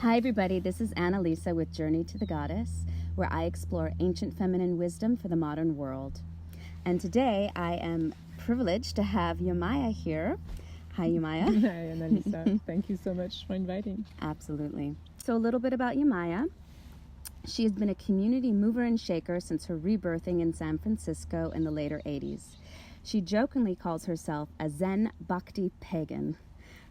Hi everybody, this is Annalisa with Journey to the Goddess, where I explore ancient feminine wisdom for the modern world. And today I am privileged to have Yemaya here. Hi Yemaya. Hi Annalisa, thank you so much for inviting. Absolutely. So a little bit about Yemaya. She has been a community mover and shaker since her rebirthing in San Francisco in the later 80s. She jokingly calls herself a Zen Bhakti pagan.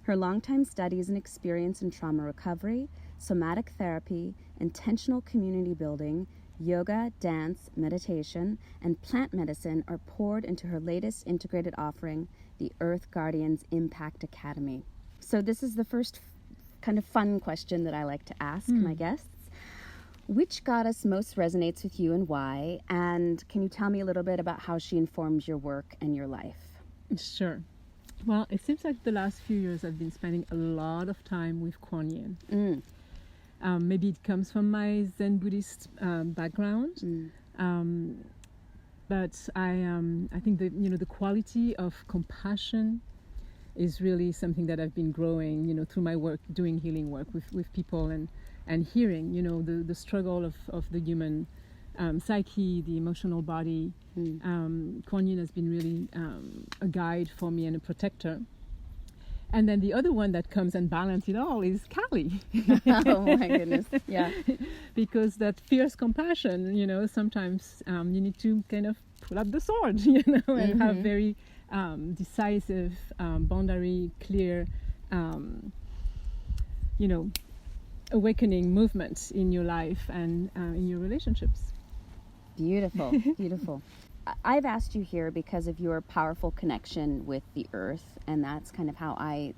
Her longtime studies and experience in trauma recovery, somatic therapy, intentional community building, yoga, dance, meditation, and plant medicine are poured into her latest integrated offering, the Earth Guardians Impact Academy. So this is the first kind of fun question that I like to ask my guests. Which goddess most resonates with you and why? And can you tell me a little bit about how she informs your work and your life? Sure. Well, it seems like the last few years I've been spending a lot of time with Kuan Yin. Maybe it comes from my Zen Buddhist background, but I think the quality of compassion is really something that I've been growing, through my work, doing healing work with people and hearing, the struggle of the human psyche, the emotional body. Kuan Yin has been really a guide for me and a protector. And then the other one that comes and balances it all is Kali. Oh my goodness, yeah. Because that fierce compassion, sometimes you need to kind of pull up the sword, and have very decisive, boundary, clear, awakening movements in your life and in your relationships. Beautiful, beautiful. I've asked you here because of your powerful connection with the earth, and that's kind of how I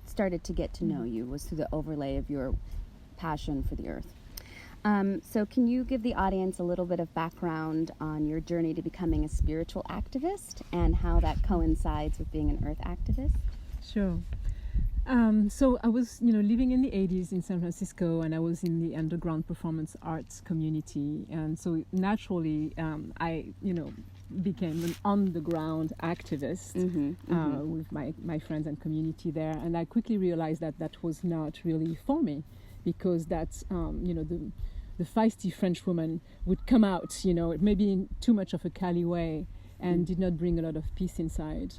started to get to know you, was through the overlay of your passion for the earth. So can you give the audience a little bit of background on your journey to becoming a spiritual activist and how that coincides with being an earth activist? Sure. So I was, living in the 80s in San Francisco, and I was in the underground performance arts community. And so naturally, I, became an on-the-ground activist with my friends and community there. And I quickly realized that was not really for me, because that's, the feisty French woman would come out, maybe in too much of a Kali way, and did not bring a lot of peace inside.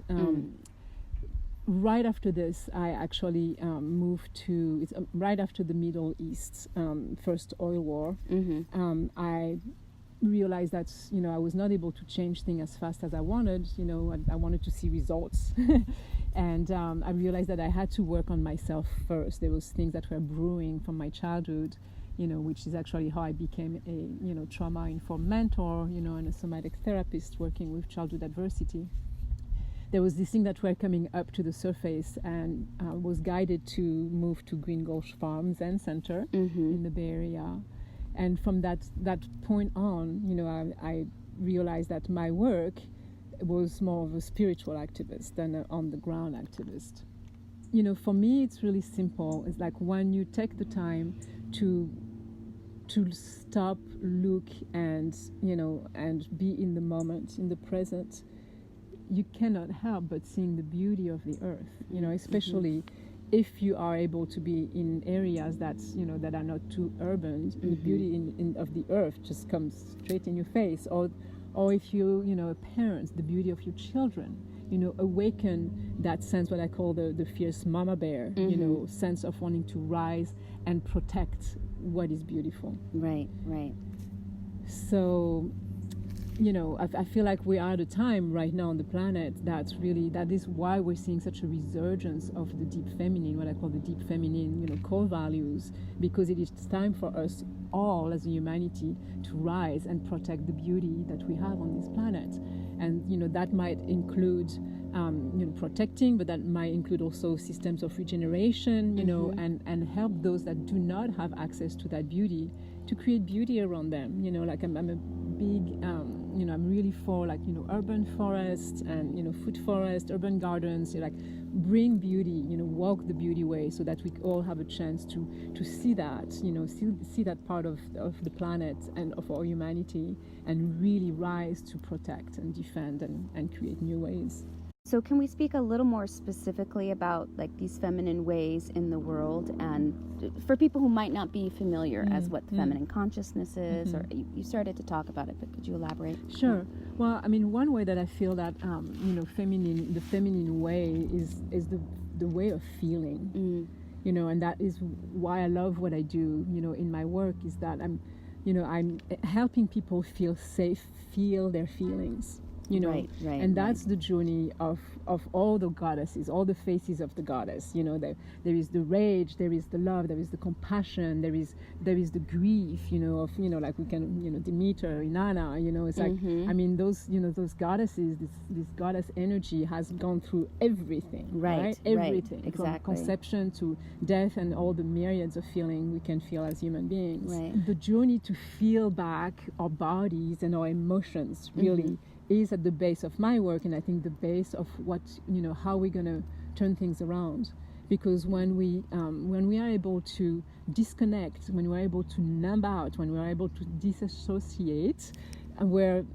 Right after this, I actually moved to, right after the Middle East first oil war. I realized that, I was not able to change things as fast as I wanted. I wanted to see results. And I realized that I had to work on myself first. There was things that were brewing from my childhood, which is actually how I became a, trauma-informed mentor, and a somatic therapist working with childhood adversity. There was this thing that were coming up to the surface, and was guided to move to Green Gulch Farm Zen Center in the Bay Area. And from that point on, I realized that my work was more of a spiritual activist than an on-the-ground activist. For me, it's really simple. It's like when you take the time to stop, look, and be in the moment, in the present, you cannot help but seeing the beauty of the earth, especially if you are able to be in areas that are not too urban. The beauty of the earth just comes straight in your face. Or if you, a parent, the beauty of your children, awaken that sense, what I call the fierce mama bear, sense of wanting to rise and protect what is beautiful. Right. So, I feel like we are at a time right now on the planet that is why we're seeing such a resurgence of the deep feminine, what I call the deep feminine, core values, because it is time for us all as a humanity to rise and protect the beauty that we have on this planet. And, that might include, protecting, but that might include also systems of regeneration, and help those that do not have access to that beauty to create beauty around them. Like I'm a big, I'm really for urban forests and, food forests, urban gardens, bring beauty, walk the beauty way, so that we all have a chance to see that, see that part of the planet and of our humanity, and really rise to protect and defend and create new ways. So can we speak a little more specifically about like these feminine ways in the world, and for people who might not be familiar as what feminine consciousness is, or you started to talk about it, but could you elaborate? Sure. Well, I mean, one way that I feel that the feminine way is the way of feeling, and that is why I love what I do, in my work, is that I'm helping people feel safe, feel their feelings. Right, and that's the journey of all the goddesses, all the faces of the goddess. There is the rage, there is the love, there is the compassion, there is the grief, like we can, Demeter, Inanna, it's like, I mean, those goddesses, this goddess energy has gone through everything, right? Everything, exactly. From conception to death, and all the myriads of feeling we can feel as human beings. Right. The journey to feel back our bodies and our emotions really is at the base of my work, and I think the base of what, how we're going to turn things around. Because when we are able to disconnect, when we're able to numb out, when we're able to disassociate, where,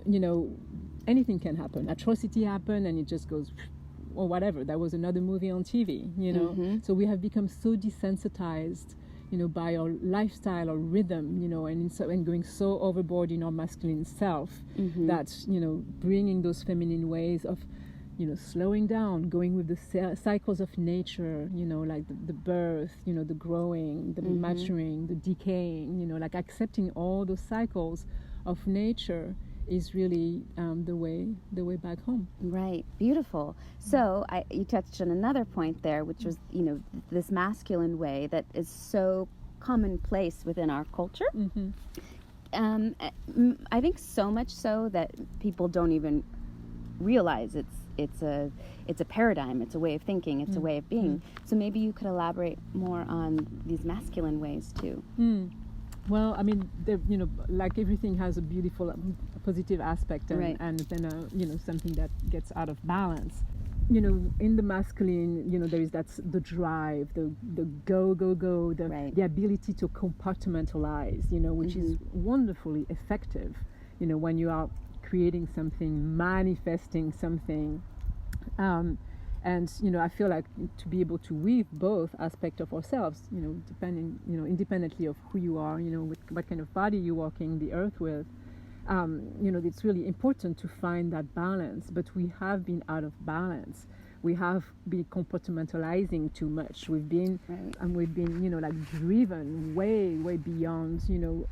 anything can happen. Atrocity happen and it just goes, or whatever. That was another movie on TV, So we have become so desensitized, by our lifestyle or rhythm, and going so overboard in our masculine self, that, bringing those feminine ways of, slowing down, going with the cycles of nature, like the birth, the growing, the maturing, the decaying, like accepting all those cycles of nature is really the way back home. Right. Beautiful. So you touched on another point there, which was, this masculine way that is so commonplace within our culture. I think so much so that people don't even realize it's a paradigm, it's a way of thinking, it's a way of being. So maybe you could elaborate more on these masculine ways too. Well, I mean, like everything has a beautiful, positive aspect, and then something that gets out of balance. In the masculine, there is the drive, the go, the ability to compartmentalize, which is wonderfully effective, when you are creating something, manifesting something. And I feel like to be able to weave both aspects of ourselves, depending, independently of who you are, with what kind of body you're walking the earth with, it's really important to find that balance. But we have been out of balance. We have been compartmentalizing too much. We've been, driven way beyond,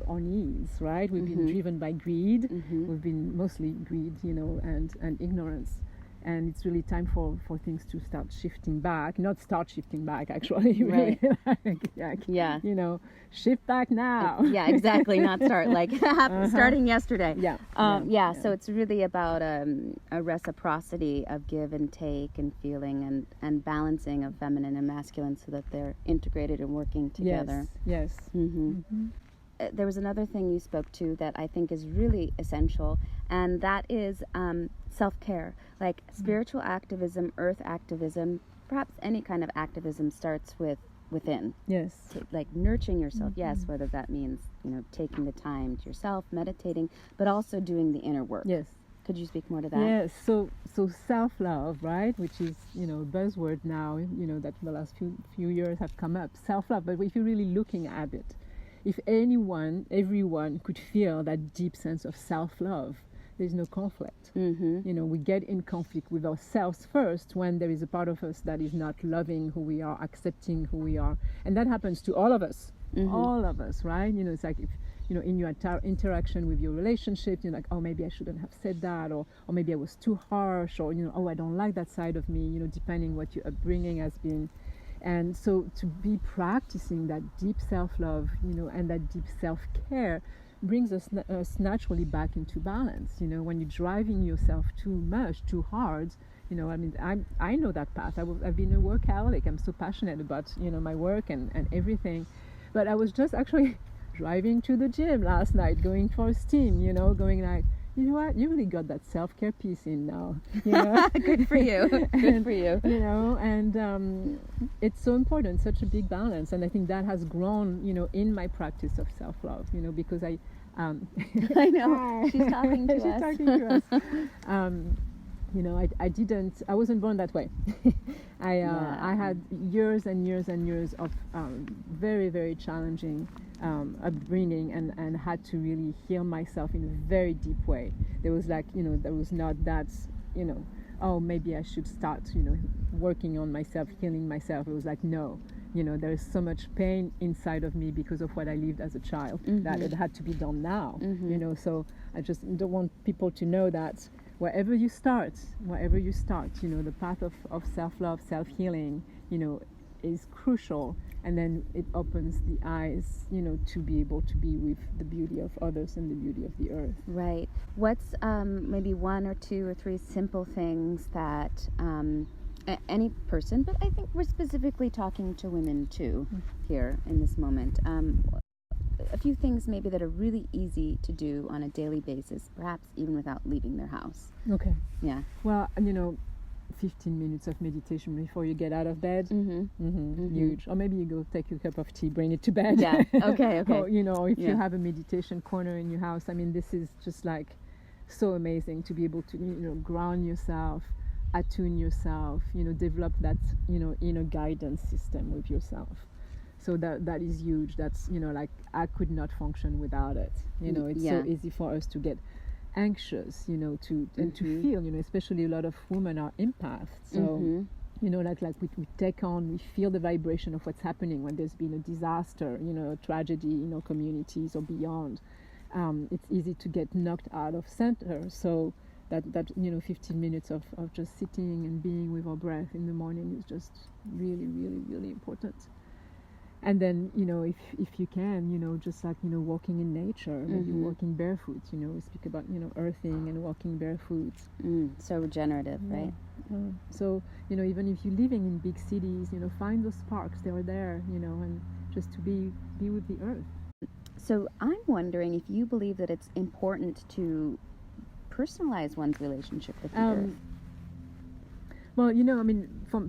our needs, right? We've been driven by greed. We've been mostly greed, and ignorance. And it's really time for things to start shifting back. Not start shifting back, actually. Really. Yeah. Shift back now. Exactly. Not start, starting yesterday. So it's really about a reciprocity of give and take and feeling and balancing of feminine and masculine so that they're integrated and working together. Yes. There was another thing you spoke to that I think is really essential, and that is self-care. Like spiritual activism, earth activism, perhaps any kind of activism starts within. Yes. Like nurturing yourself, yes, whether that means, taking the time to yourself, meditating, but also doing the inner work. Yes. Could you speak more to that? Yes. So self-love, right, which is, a buzzword now, that the last few years have come up. Self-love, but if you're really looking at it, if everyone could feel that deep sense of self-love, there's no conflict. We get in conflict with ourselves first when there is a part of us that is not loving who we are, accepting who we are. And that happens to all of us, right? It's like if, in your interaction with your relationship, you're like, oh, maybe I shouldn't have said that, or maybe I was too harsh, or, oh, I don't like that side of me, depending what your upbringing has been. And so to be practicing that deep self-love, and that deep self-care brings us naturally back into balance. When you're driving yourself too much, too hard, I know that path. I've been a workaholic. I'm so passionate about, my work and everything. But I was just actually driving to the gym last night, going for a steam, going like, you know what, you really got that self-care piece in now. Good for you. Good for you. And it's so important, such a big balance. And I think that has grown, in my practice of self-love, because I know. She's talking to us. She's talking to us. I wasn't born that way. I had years and years and years of very, very challenging upbringing, and had to really heal myself in a very deep way. There was there was not that, oh, maybe I should start, working on myself, healing myself. It was like, no, there is so much pain inside of me because of what I lived as a child, that it had to be done now, so I just don't want people to know that wherever you start, the path of self-love, self-healing, is crucial. And then it opens the eyes, to be able to be with the beauty of others and the beauty of the earth. Right. What's maybe one or two or three simple things that any person, but I think we're specifically talking to women too here in this moment, a few things maybe that are really easy to do on a daily basis, perhaps even without leaving their house. Okay. Yeah. Well, 15 minutes of meditation before you get out of bed. Huge. Or maybe you go take your cup of tea, bring it to bed. Yeah. Okay. Or, if you have a meditation corner in your house, this is just like so amazing to be able to, ground yourself, attune yourself, develop that, inner guidance system with yourself. So that is huge. That's, I could not function without it. It's so easy for us to get anxious, to feel, especially a lot of women are empaths. So, we take on, we feel the vibration of what's happening when there's been a disaster, a tragedy in our communities or beyond. It's easy to get knocked out of center. So that 15 minutes of just sitting and being with our breath in the morning is just really, really, really important. And then, if you can, just walking in nature, maybe walking barefoot, we speak about, earthing and walking barefoot. So regenerative, right? So, even if you're living in big cities, find those parks, they are there, and just to be with the earth. So I'm wondering if you believe that it's important to personalize one's relationship with the earth. Well,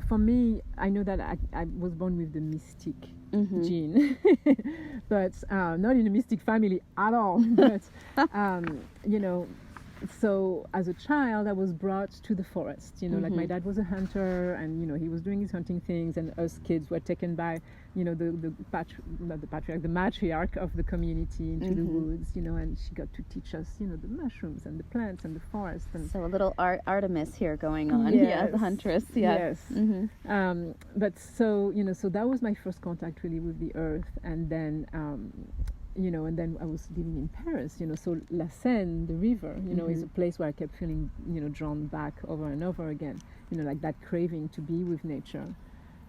for me, I know that I was born with the mystic gene, but not in a mystic family at all. But, so as a child, I was brought to the forest. Like my dad was a hunter, and he was doing his hunting things, and us kids were taken by, the matriarch of the community into the woods, and she got to teach us, the mushrooms and the plants and the forest. And so a little Artemis here going on, the huntress, Yes. But so so that was my first contact really with the earth, and then. And then I was living in Paris, so La Seine, the river, is a place where I kept feeling, drawn back over and over again, like that craving to be with nature.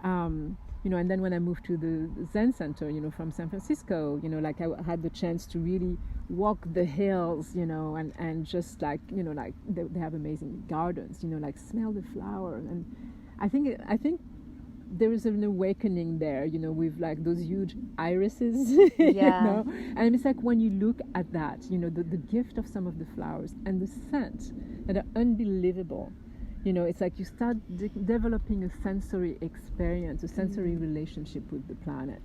And then when I moved to the Zen Center, from San Francisco, like I had the chance to really walk the hills, and just like, like they have amazing gardens, like smell the flowers. And I think there is an awakening there, with like those huge irises, and it's like when you look at that, the gift of some of the flowers and the scent that are unbelievable, it's like you start developing a sensory experience, a sensory relationship with the planet.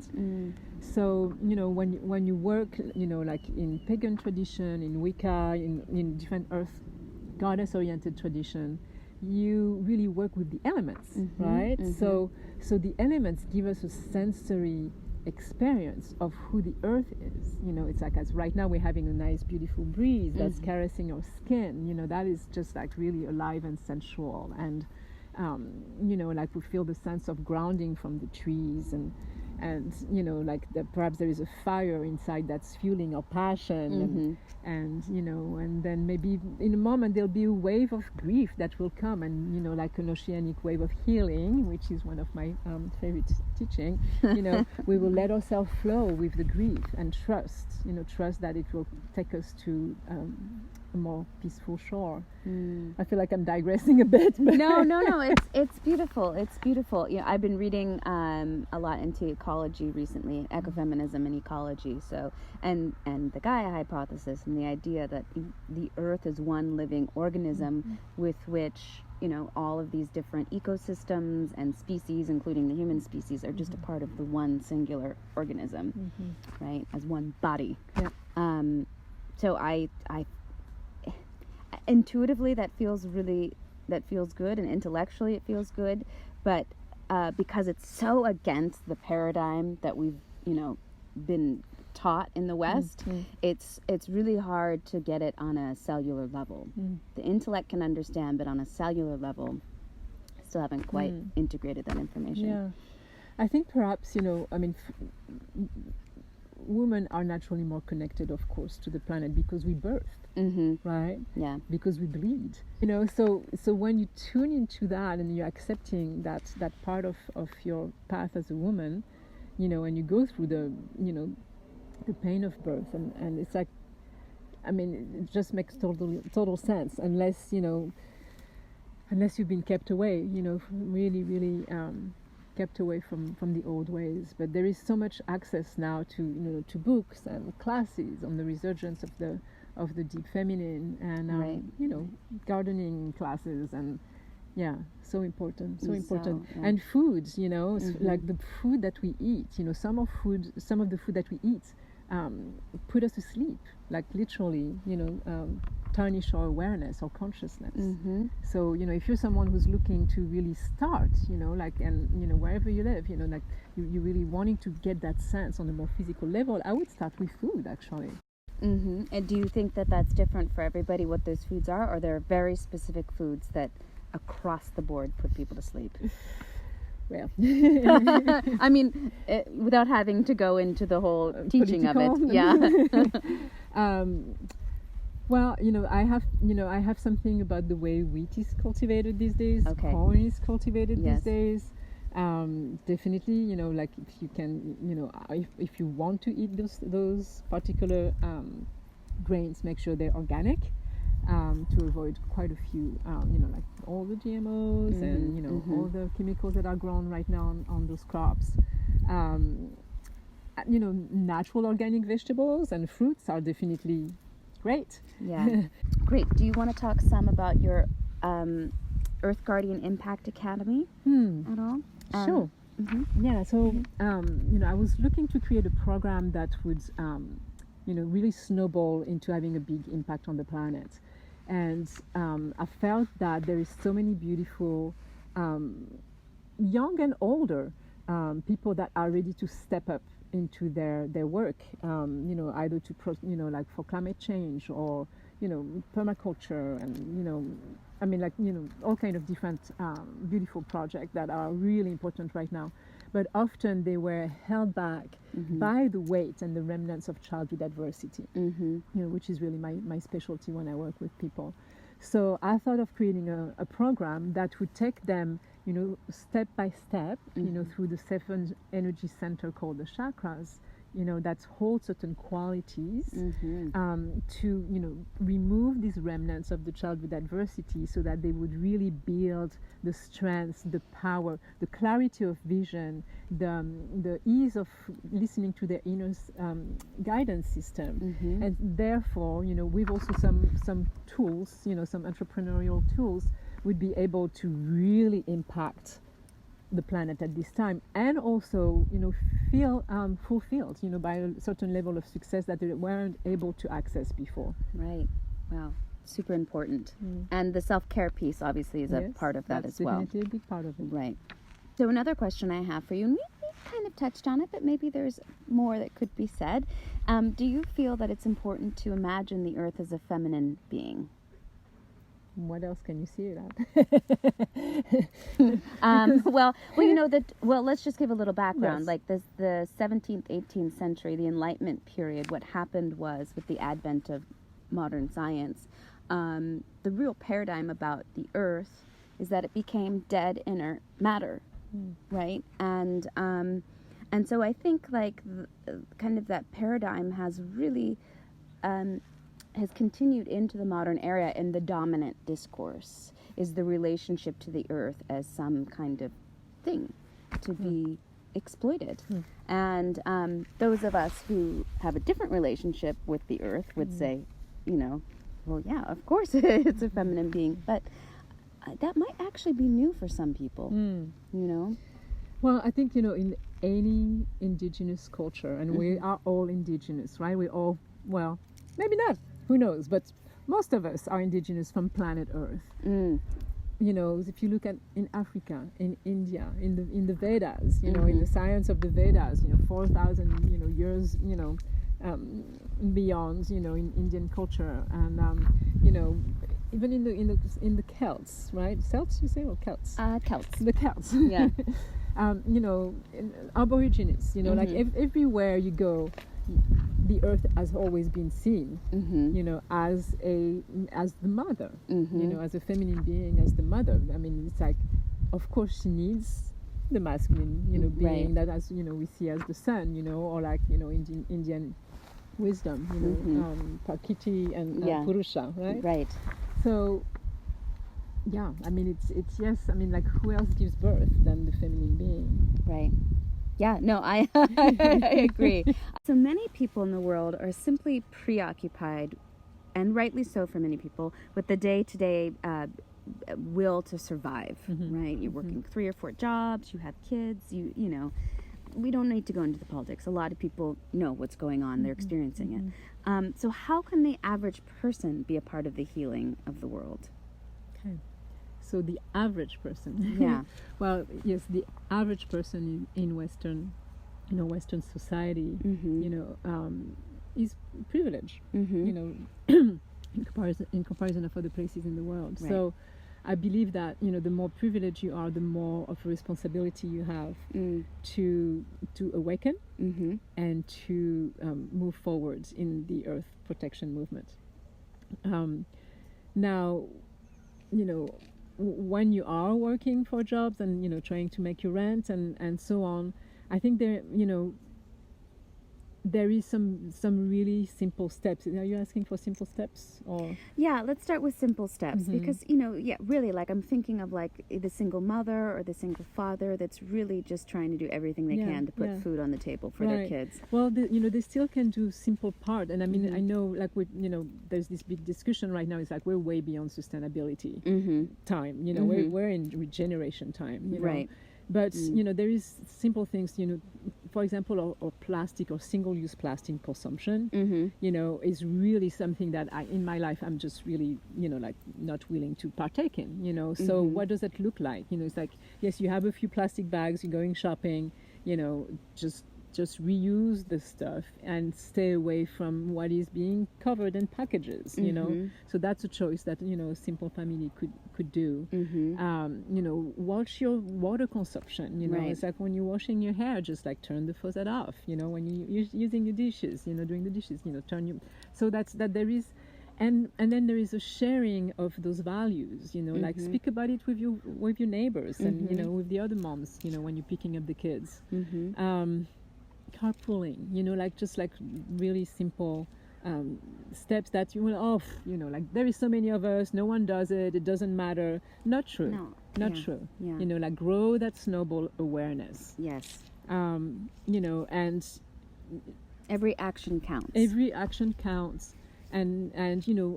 So, when you work, like in pagan tradition, in Wicca, in different earth goddess-oriented tradition, you really work with the elements, right? So the elements give us a sensory experience of who the earth is. It's like, as right now we're having a nice beautiful breeze that's caressing our skin, that is just like really alive and sensual. And like we feel the sense of grounding from the trees, and like perhaps there is a fire inside that's fueling our passion, and and then maybe in a moment there'll be a wave of grief that will come, and like an oceanic wave of healing, which is one of my favorite teaching. We will let ourselves flow with the grief and trust that it will take us to a more peaceful shore. I feel like I'm digressing a bit, but no, it's beautiful. It's beautiful. I've been reading a lot into ecology recently, ecofeminism and ecology. So, and the Gaia hypothesis, and the idea that the earth is one living organism with which all of these different ecosystems and species, including the human species, are just a part of the one singular organism, right? As one body. So I intuitively, that feels really that feels good, and intellectually it feels good, but because it's so against the paradigm that we've, been taught in the West, it's really hard to get it on a cellular level. The intellect can understand, but on a cellular level, still haven't quite integrated that information. Yeah, I think perhaps women are naturally more connected, of course, to the planet because we birth, right? Yeah. Because we bleed, so when you tune into that and you're accepting that part of your path as a woman, and you go through the pain of birth, and it's like, it just makes total sense, unless you've been kept away, really kept away from the old ways. But there is so much access now to books and classes on the resurgence of the deep feminine, and right. gardening classes, and so important. Yeah. And foods, like the food that we eat, some of the food that we eat put us to sleep, like literally, tarnish our awareness or consciousness. So if you're someone who's looking to really start, and wherever you live, like you really wanting to get that sense on a more physical level, I would start with food, actually. And do you think that that's different for everybody, what those foods are, or there are very specific foods that across the board put people to sleep? Well, without having to go into the whole teaching political of it. Yeah. Well, I have something about the way wheat is cultivated these days. Okay. Corn is cultivated Yes. these days. Definitely, like if you can, if you want to eat those particular grains, make sure they're organic, to avoid quite a few, like all the GMOs and all the chemicals that are grown right now on those crops. Natural organic vegetables and fruits are definitely great. Yeah. Great. Do you want to talk some about your Earth Guardian Impact Academy at all? Sure. Yeah. So, I was looking to create a program that would, really snowball into having a big impact on the planet. And I felt that there is so many beautiful, young and older, people that are ready to step up into their work, either to like for climate change or permaculture, and all kind of different beautiful projects that are really important right now. But often they were held back by the weight and the remnants of childhood adversity, which is really my specialty when I work with people. So I thought of creating a program that would take them, step by step, through the 7 energy center called the chakras, that hold certain qualities, to, remove these remnants of the childhood adversity so that they would really build the strength, the power, the clarity of vision, the ease of listening to their inner guidance system. And therefore, with also some tools, some entrepreneurial tools, would be able to really impact the planet at this time, and also feel fulfilled by a certain level of success that they weren't able to access before. Right. Wow. Super important. And the self-care piece obviously is a part of that as well. Definitely a big part of it. Right. So another question I have for you, and we kind of touched on it, but maybe there's more that could be said. Do you feel that it's important to imagine the Earth as a feminine being? What else can you see it at? Well, let's just give a little background. Yes. Like the 17th, 18th century, the Enlightenment period, what happened was, with the advent of modern science, the real paradigm about the Earth is that it became dead inert matter, right? And so I think like kind of that paradigm has really has continued into the modern era, and the dominant discourse is the relationship to the Earth as some kind of thing to be exploited. And those of us who have a different relationship with the Earth would say, well, yeah, of course it's a feminine being, but that might actually be new for some people, Well, I think, in any indigenous culture, and we are all indigenous, right? We all, well, maybe not, who knows, but most of us are indigenous from planet Earth. if you look at in Africa, in India, in the Vedas, in the science of the Vedas, 4,000 years, beyond, in Indian culture, and even in the Celts, right? Celts, you say, or Celts? Celts. The Celts. Yeah. Aborigines, like everywhere you go, the earth has always been seen, as the mother, as a feminine being, as the mother. I mean, it's like, of course, she needs the masculine, being that, as we see as the sun, or like Indian wisdom, Prakriti and Purusha, right? Right. So, yeah, I mean, it's yes. I mean, like, who else gives birth than the feminine being? Right. Yeah, no, I I agree. So many people in the world are simply preoccupied, and rightly so for many people, with the day-to-day will to survive, right? You're working 3 or 4 jobs, you have kids, you know. We don't need to go into the politics. A lot of people know what's going on. They're experiencing it. So how can the average person be a part of the healing of the world? Okay. So the average person. Yeah. Well, yes, the average person in Western society, is privileged, in comparison of other places in the world. Right. So I believe that, the more privileged you are, the more of a responsibility you have to awaken and to move forward in the earth protection movement. Now, when you are working for jobs and trying to make your rent and so on, I think there is some really simple steps. Are you asking for simple steps, or? Yeah, let's start with simple steps because really, like, I'm thinking of like the single mother or the single father that's really just trying to do everything they can to put food on the table for their kids. Well, they still can do simple part, and I mean, I know, like, there's this big discussion right now. It's like we're way beyond sustainability time. We're in regeneration time. Right. But there is simple things, for example, or plastic or single-use plastic consumption, is really something that in my life I'm just really, like, not willing to partake in, So what does that look like? It's like, yes, you have a few plastic bags, you're going shopping, just reuse the stuff and stay away from what is being covered in packages, So that's a choice that, a simple family could do. Watch your water consumption, Right. It's like when you're washing your hair, just like turn the faucet off, when you're using the dishes, doing the dishes, so that there is. And then there is a sharing of those values, like speak about it with your neighbors and, with the other moms, when you're picking up the kids. Carpooling, like just like really simple steps that you will like there is so many of us, no one does it, it doesn't matter. Not true. Not true. Yeah. Like grow that snowball awareness. Yes. And Every action counts. Every action counts. And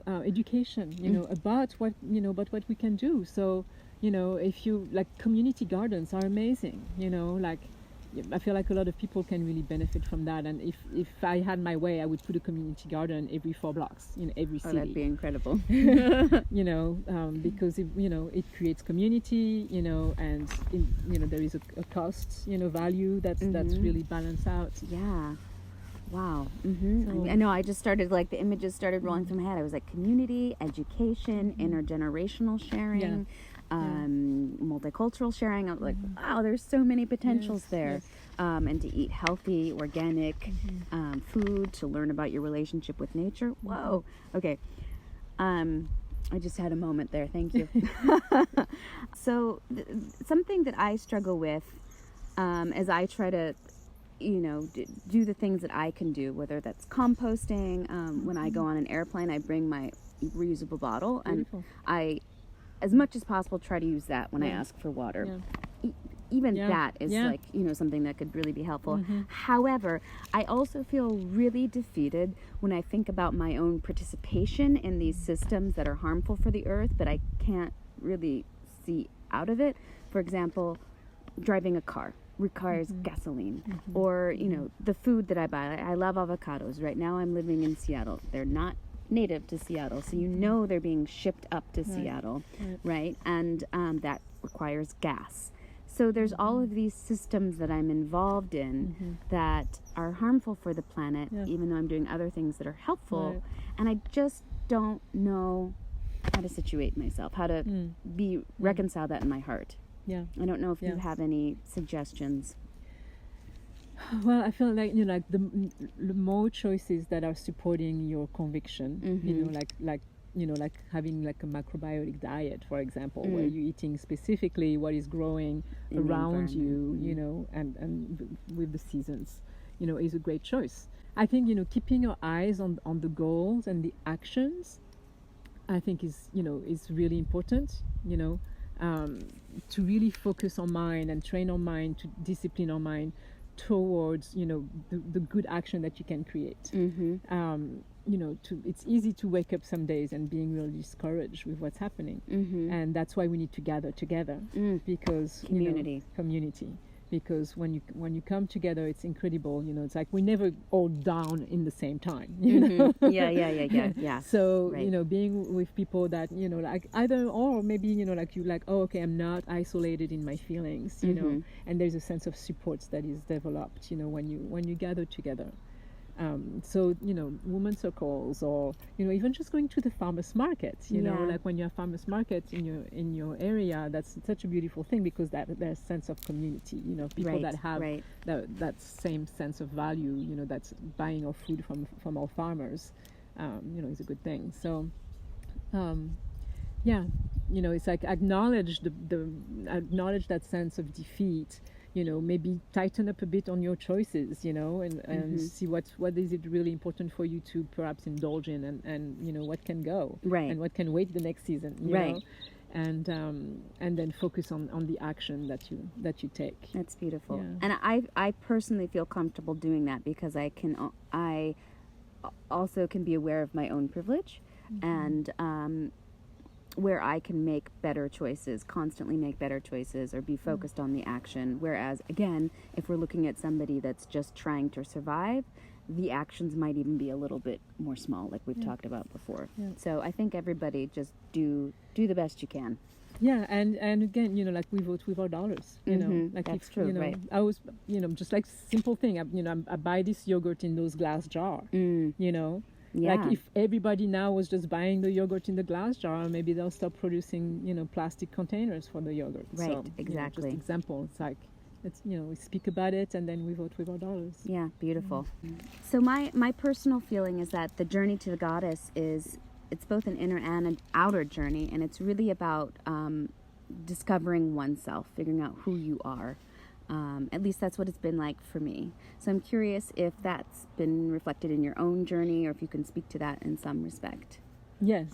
education, about what we can do. So, if you, like, community gardens are amazing, like, I feel like a lot of people can really benefit from that. And if I had my way, I would put a community garden every 4 blocks in every city. Oh, that'd be incredible. Because it creates community, and there is a cost, value that's really balanced out. Yeah. Wow. So, I know, I just started, like, the images started rolling through my head. I was like, community, education, intergenerational sharing, multicultural sharing. I was like, wow, there's so many potentials there. Yes. And to eat healthy, organic food, to learn about your relationship with nature. Whoa. Okay. I just had a moment there. Thank you. So something that I struggle with as I try to do the things that I can do, whether that's composting. When I go on an airplane, I bring my reusable bottle. Beautiful. And I, as much as possible, try to use that when I ask for water. Even that is like, something that could really be helpful. However, I also feel really defeated when I think about my own participation in these systems that are harmful for the earth, but I can't really see out of it. For example, driving a car requires gasoline, or the food that I buy. I love avocados. Right now I'm living in Seattle. They're not native to Seattle, so you know they're being shipped up to Seattle, right? And that requires gas. So there's all of these systems that I'm involved in that are harmful for the planet, even though I'm doing other things that are helpful. And I just don't know how to situate myself, how to reconcile that in my heart. Yeah. I don't know if you have any suggestions. Well, I feel like, you know, like the more choices that are supporting your conviction, you know, like having like a macrobiotic diet, for example, where you're eating specifically what is growing around you, you know, and with the seasons, you know, is a great choice. I think, you know, keeping your eyes on the goals and the actions, I think is really important, you know, to really focus our mind and train our mind, to discipline our mind towards, you know, the good action that you can create. You know, it's easy to wake up some days and being really discouraged with what's happening, and that's why we need to gather together, because community. Because when you come together, it's incredible. You know, it's like we never all down in the same time. You know? Yeah. So you know, being with people that, you know, like either or, maybe, you know, like you like, oh, okay, I'm not isolated in my feelings. You know, and there's a sense of support that is developed. You know, when you gather together. So, you know, women circles, or, you know, even just going to the farmers market, you know, like when you have farmers markets in your area, that's such a beautiful thing, because there's a sense of community, you know, people that have that same sense of value, you know, that's buying our food from our farmers, you know, is a good thing. So, yeah, you know, it's like acknowledge acknowledge that sense of defeat. You know, maybe tighten up a bit on your choices, you know, and see what is it really important for you to perhaps indulge in, and you know, what can go, and what can wait the next season, you know, and then focus on the action that you take. That's beautiful. And I personally feel comfortable doing that, because I also can be aware of my own privilege, and where I can make better choices, constantly make better choices, or be focused on the action. Whereas, again, if we're looking at somebody that's just trying to survive, the actions might even be a little bit more small, like we've talked about before. So I think everybody just do the best you can. Yeah, and again, you know, like we vote with our dollars, you know, like that's if, true, you know, right. I was, you know, just like simple thing, I buy this yogurt in those glass jar, you know. Yeah. Like if everybody now was just buying the yogurt in the glass jar, maybe they'll stop producing, you know, plastic containers for the yogurt. Right, so, exactly. You know, just example. It's like, you know, we speak about it and then we vote with our dollars. Yeah, beautiful. So my personal feeling is that the journey to the goddess it's both an inner and an outer journey, and it's really about discovering oneself, figuring out who you are. At least that's what it's been like for me. So I'm curious if that's been reflected in your own journey, or if you can speak to that in some respect. Yes.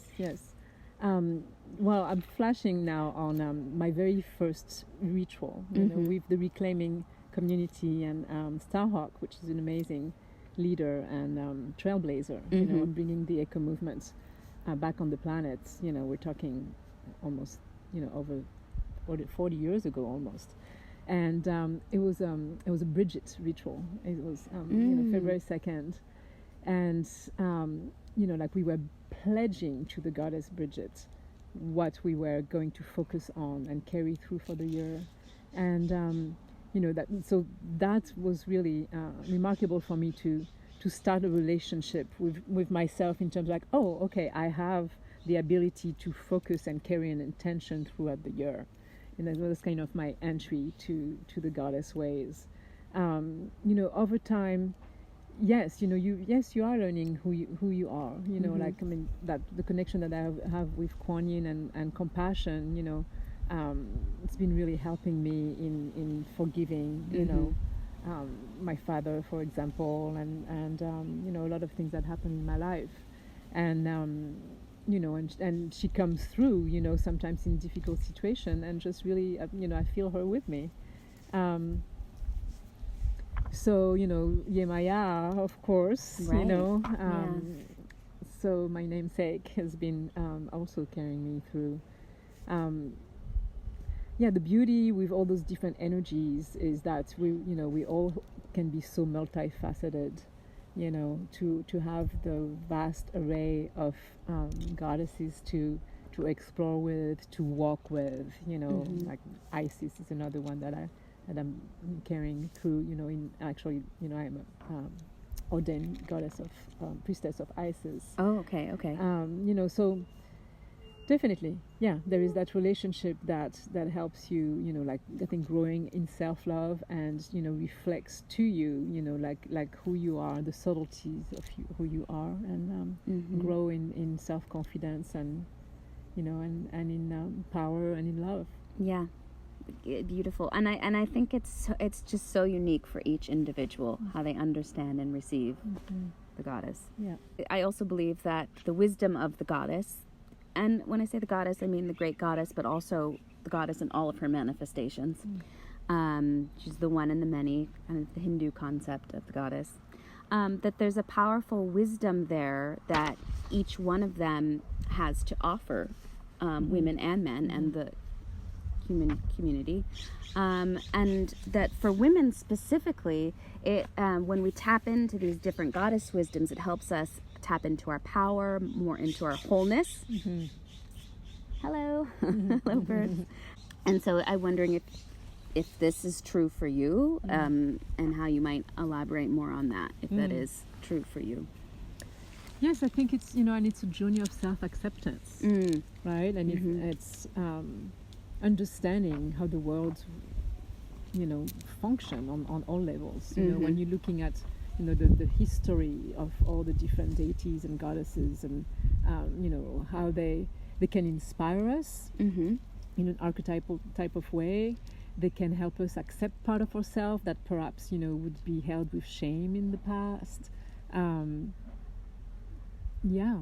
Well, I'm flashing now on my very first ritual, you know, with the Reclaiming community and Starhawk, which is an amazing leader and trailblazer, you know, on bringing the eco movement back on the planet. You know, we're talking almost, you know, over 40 years ago almost. And it was a Bridget ritual. It was you know, February 2nd, and you know, like we were pledging to the goddess Bridget what we were going to focus on and carry through for the year, and you know, that was really remarkable for me to start a relationship with myself, in terms of like, oh, okay, I have the ability to focus and carry an intention throughout the year. And that was kind of my entry to the goddess ways. You know, over time, yes, you know, you are learning who you are. You know, like, I mean, that the connection that I have with Kuan Yin and compassion. You know, it's been really helping me in forgiving. You know, my father, for example, and you know, a lot of things that happened in my life, and you know, and she comes through, you know, sometimes in difficult situation, and just really, you know, I feel her with me. So, you know, Yemaya, of course, you know, so my namesake has been also carrying me through. The beauty with all those different energies is that we all can be so multifaceted, to have the vast array of goddesses to explore with, to walk with. Like Isis is another one that I'm carrying through. I'm a ordained goddess of priestess of Isis. Oh, okay. So definitely, there is that relationship that helps you, I think growing in self-love and, reflects to you, like who you are, the subtleties of who you are, and grow in self-confidence and, and in power and in love. Yeah. Beautiful. And I think it's just so unique for each individual how they understand and receive the goddess. Yeah. I also believe that the wisdom of the goddess, and when I say the goddess, I mean the great goddess, but also the goddess in all of her manifestations. She's the one and the many, kind of the Hindu concept of the goddess. That there's a powerful wisdom there that each one of them has to offer women and men and the human community, and that for women specifically, it when we tap into these different goddess wisdoms, it helps us tap into our power, more into our wholeness. Hello. Hello, birds. And so I'm wondering if this is true for you, and how you might elaborate more on that, if that is true for you. Yes, I think it's, and it's a journey of self-acceptance, right? And it's understanding how the world, function on all levels. When you're looking at, the history of all the different deities and goddesses, and how they can inspire us in an archetypal type of way. They can help us accept part of ourselves that perhaps would be held with shame in the past.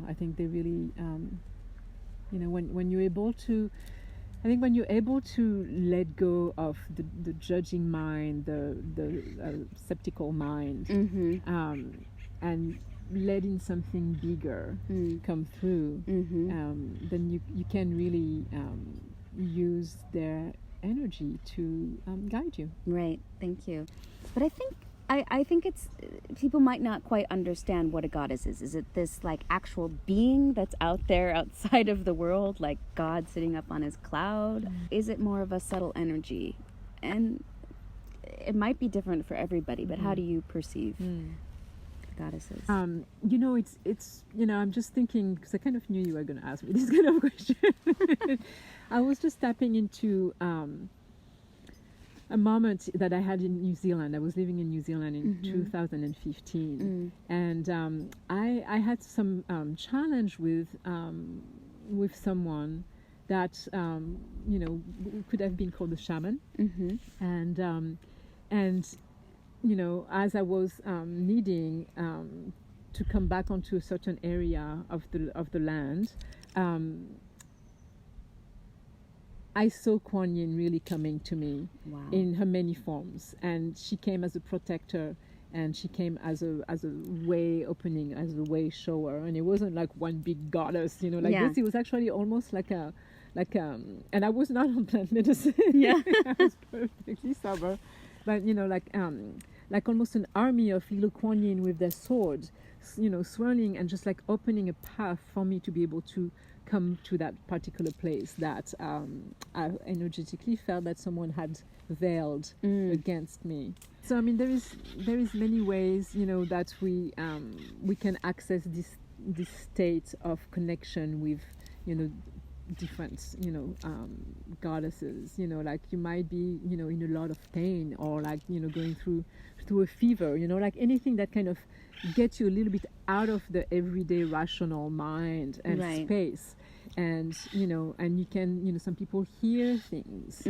I think they really, when you're able to, I think when you're able to let go of the judging mind, the skeptical mind, and letting something bigger come through, then you can really use their energy to guide you. Right. Thank you. But I think it's, people might not quite understand what a goddess is. Is it this like actual being that's out there outside of the world, like God sitting up on his cloud? Is it more of a subtle energy? And it might be different for everybody, but how do you perceive goddesses? It's I'm just thinking, because I kind of knew you were going to ask me this kind of question. I was just tapping into a moment that I had in New Zealand. I was living in New Zealand in 2015, and I had some challenge with someone that could have been called a shaman, and as I was needing to come back onto a certain area of the land, I saw Kuan Yin really coming to me in her many forms, and she came as a protector, and she came as a way opening, as a way shower, and it wasn't like one big goddess, this. It was actually almost like a and I was not on plant medicine. I was perfectly sober, but like almost an army of little Kuan Yin with their swords, swirling and just like opening a path for me to be able to come to that particular place that I energetically felt that someone had veiled against me. So I mean, there is many ways that we can access this state of connection with different goddesses. Like you might be in a lot of pain, or like going through a fever, like anything that kind of gets you a little bit out of the everyday rational mind and space. And and you can some people hear things,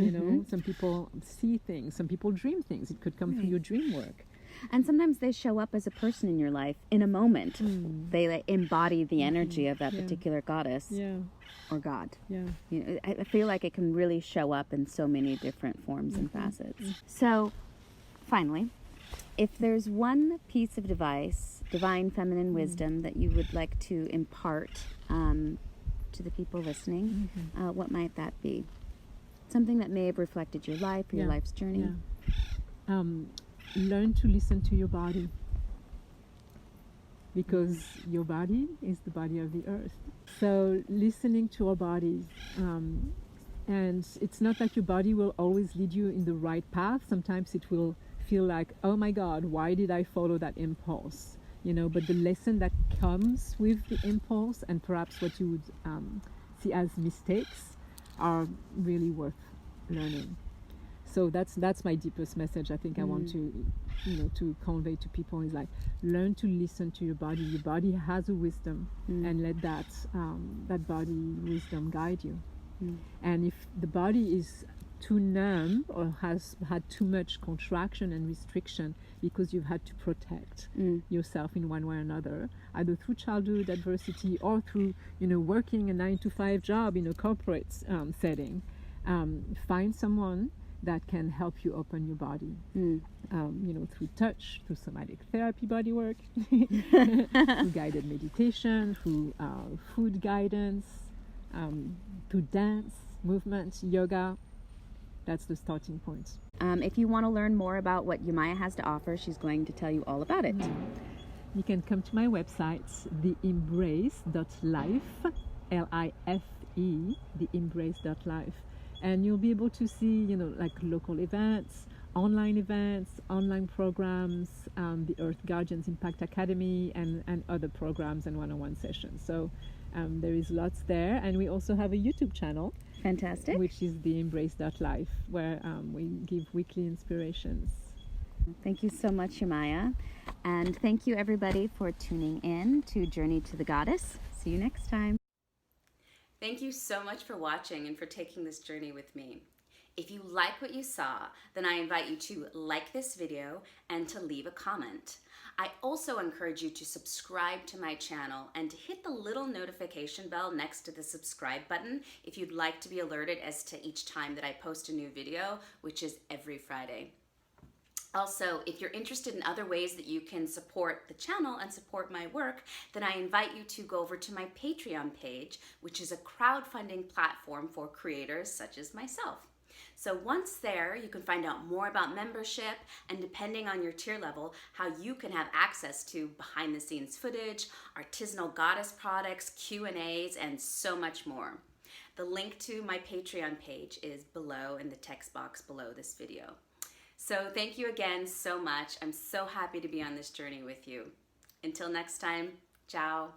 some people see things, some people dream things. It could come through your dream work. And sometimes they show up as a person in your life in a moment. They embody the energy of that particular goddess or god. I feel like it can really show up in so many different forms and facets. So finally, if there's one piece of divine feminine wisdom that you would like to impart to the people listening, what might that be? Something that may have reflected your life or your life's journey. Learn to listen to your body. because your body is the body of the earth. So listening to our bodies, and it's not like your body will always lead you in the right path. Sometimes it will feel like, oh my God, why did I follow that impulse? You know, but the lesson that comes with the impulse, and perhaps what you would see as mistakes, are really worth learning. So that's my deepest message. I think I want to convey to people is like, learn to listen to your body. Your body has a wisdom, and let that body wisdom guide you. And if the body is too numb or has had too much contraction and restriction because you've had to protect yourself in one way or another, either through childhood adversity or through working a 9-to-5 job in a corporate setting, find someone that can help you open your body, through touch, through somatic therapy, body work, through guided meditation, through food guidance, through dance, movement, yoga. That's the starting point. If you want to learn more about what Yemaya has to offer, she's going to tell you all about it. You can come to my website, theembrace.life, L-I-F-E, theembrace.life. And you'll be able to see, like local events, online programs, the Earth Guardians Impact Academy, and other programs and one-on-one sessions. So there is lots there. And we also have a YouTube channel. Fantastic. Which is theembrace.life, where we give weekly inspirations. Thank you so much, Yemaya. And thank you, everybody, for tuning in to Journey to the Goddess. See you next time. Thank you so much for watching and for taking this journey with me. If you like what you saw, then I invite you to like this video and to leave a comment. I also encourage you to subscribe to my channel and to hit the little notification bell next to the subscribe button if you'd like to be alerted as to each time that I post a new video, which is every Friday. Also, if you're interested in other ways that you can support the channel and support my work, then I invite you to go over to my Patreon page, which is a crowdfunding platform for creators such as myself. So once there, you can find out more about membership and, depending on your tier level, how you can have access to behind the scenes footage, artisanal goddess products, Q&As, and so much more. The link to my Patreon page is below in the text box below this video. So thank you again so much. I'm so happy to be on this journey with you. Until next time, ciao.